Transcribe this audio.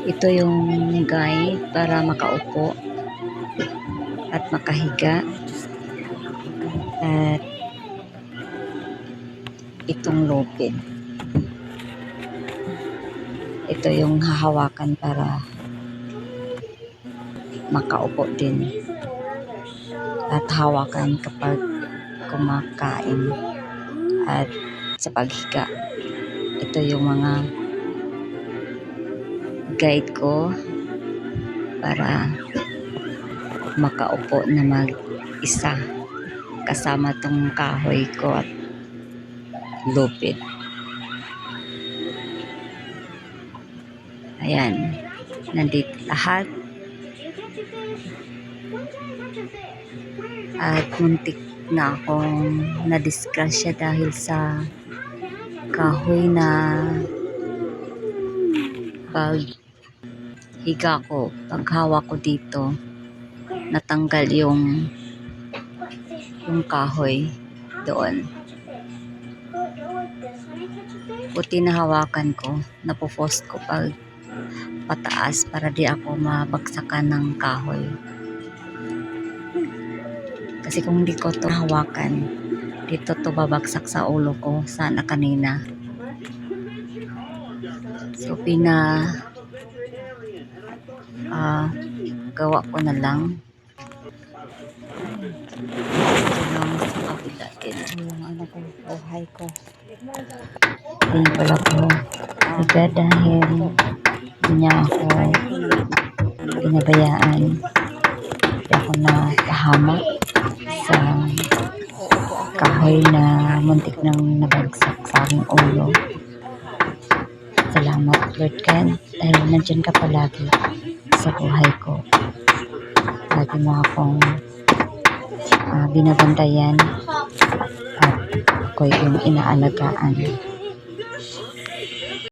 Ito yung guide para makaupo at makahiga. At itong lupin. Ito yung hahawakan para makaupo din. At hawakan kapag kumakain at sa paghiga. Ito yung mga guide ko para makaupo na mag-isa kasama tong kahoy ko at lupit. Ayan, nandito lahat. At muntik na akong na-disgrasya dahil sa kahoy na paghiga ko, paghawak ko dito, natanggal yung kahoy doon. Buti na hawakan ko, napopost ko pag pataas para di ako mabagsakan ng kahoy. Kasi kung di ko to hawakan, dito to babagsak sa ulo ko, sana kanina. So gawa ko na lang. Ito lang sa kabila din. Yung ano ko, buhay ko. Hindi pala ko higa dahil niya ako pinabayaan. Hindi ako napahamak sa kahoy na muntik nang nabagsak sa aking ulo. Salamat Lord God dahil nandyan ka palagi sa buhay ko. Lagi mo akong binabantayan at ako yung inaalagaan.